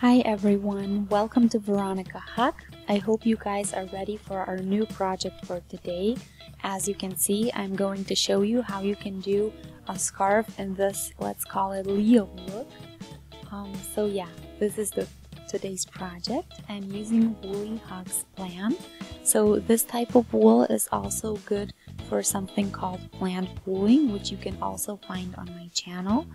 Hi everyone, welcome to Veronika Huck. I hope you guys are ready for our new project for today. As you can see, I'm going to show you how you can do a scarf in this, let's call it Leo look. This is today's project. I'm using Woolly Hugs Plan. So this type of wool is also good for something called plant wooling, which you can also find on my channel.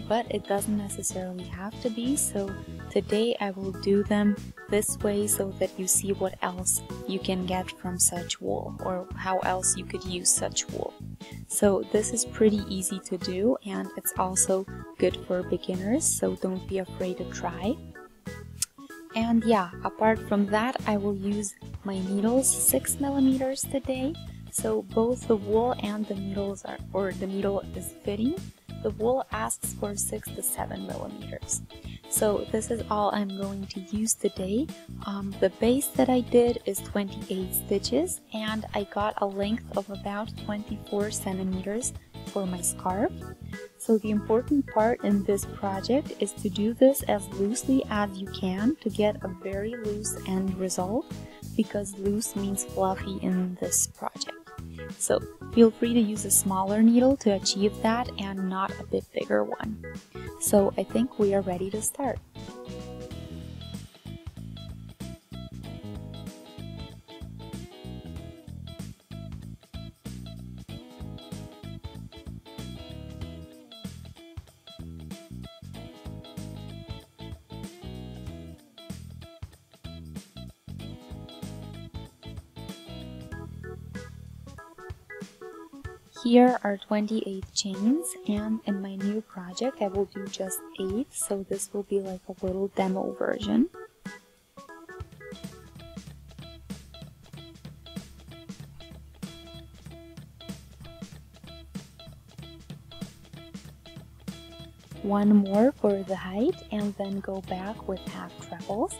But it doesn't necessarily have to be, so today I will do them this way so that you see what else you can get from such wool, or how else you could use such wool. So this is pretty easy to do, and it's also good for beginners, so don't be afraid to try. And yeah, apart from that, I will use my needles 6mm today, so both the wool and the needles the needle is fitting. The wool asks for 6 to 7mm. So this is all I'm going to use today. The base that I did is 28 stitches, and I got a length of about 24 centimeters for my scarf. So the important part in this project is to do this as loosely as you can to get a very loose end result, because loose means fluffy in this project. So feel free to use a smaller needle to achieve that and not a bit bigger one. So I think we are ready to start. Here are 28 chains, and in my new project I will do just 8, so this will be like a little demo version. One more for the height, and then go back with half trebles.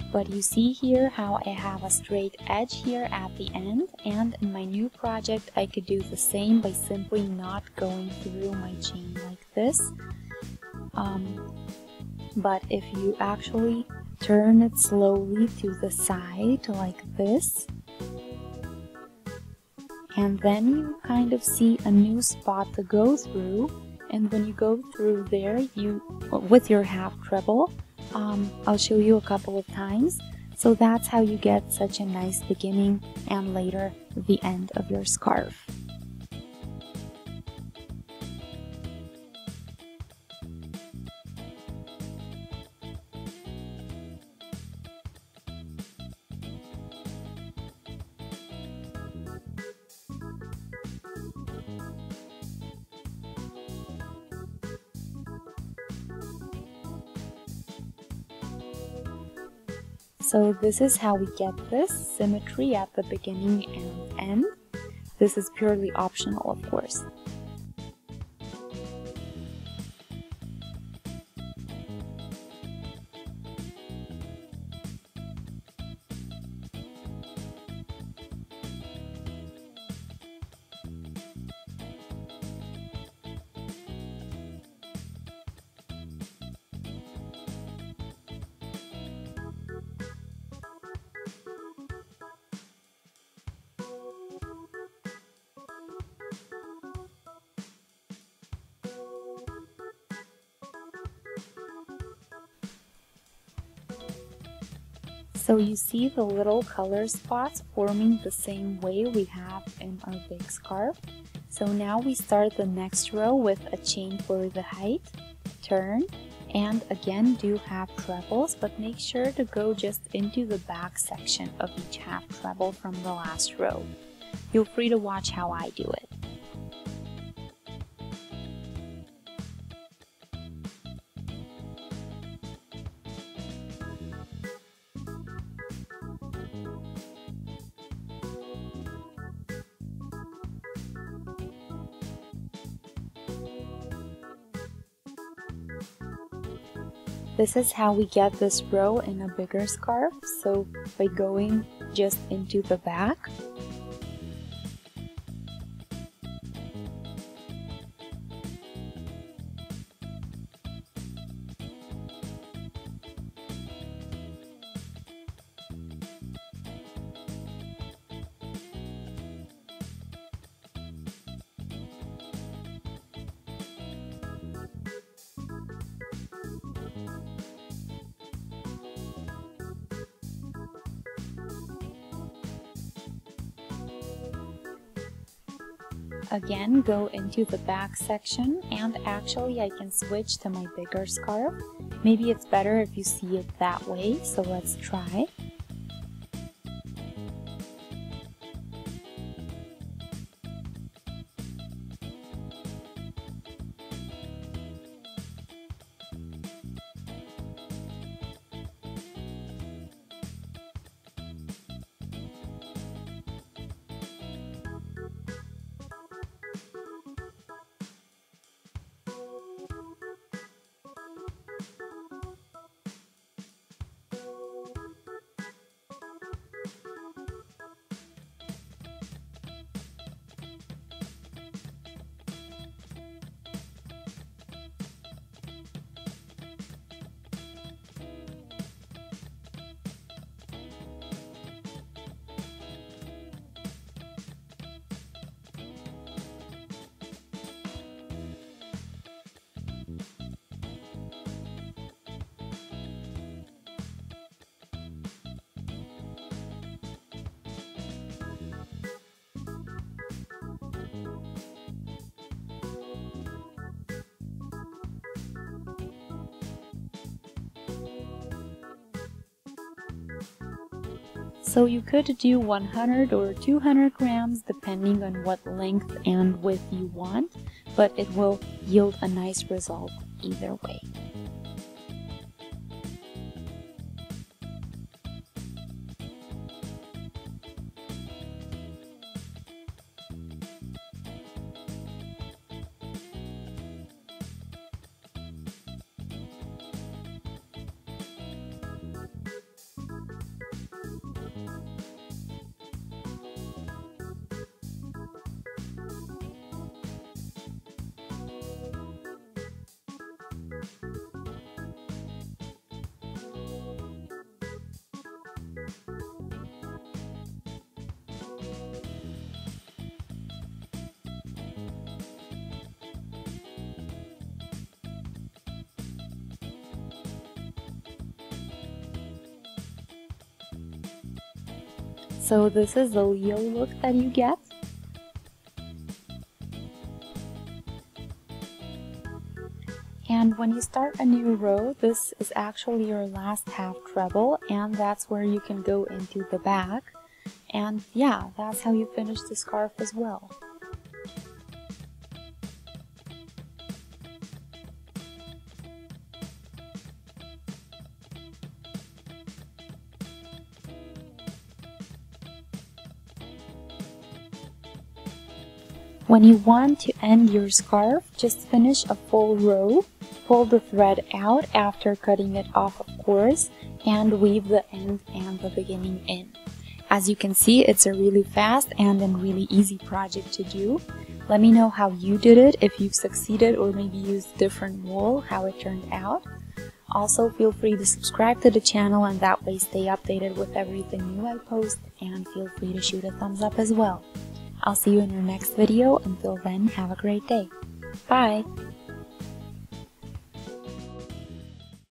But you see here how I have a straight edge here at the end, and in my new project I could do the same by simply not going through my chain like this. But if you actually turn it slowly to the side like this, and then you kind of see a new spot to go through, and when you go through there, with your half treble, I'll show you a couple of times. So that's how you get such a nice beginning and later the end of your scarf. So this is how we get this symmetry at the beginning and end. This is purely optional, of course. So you see the little color spots forming the same way we have in our big scarf. So now we start the next row with a chain for the height, turn, and again do half trebles, but make sure to go just into the back section of each half treble from the last row. Feel free to watch how I do it. This is how we get this row in a bigger scarf, so by going just into the back. again go into the back section, and actually I can switch to my bigger scarf. Maybe it's better if you see it that way, so let's try. So you could do 100 or 200 grams depending on what length and width you want, but it will yield a nice result either way. So this is the Leo look that you get. And when you start a new row, this is actually your last half treble, and that's where you can go into the back. And yeah, that's how you finish the scarf as well. When you want to end your scarf, just finish a full row, pull the thread out after cutting it off, of course, and weave the end and the beginning in. As you can see, it's a really fast and a really easy project to do. Let me know how you did it, if you've succeeded or maybe used different wool, how it turned out. Also, feel free to subscribe to the channel and that way stay updated with everything new I post, and feel free to shoot a thumbs up as well. I'll see you in our next video. Until then, have a great day. Bye!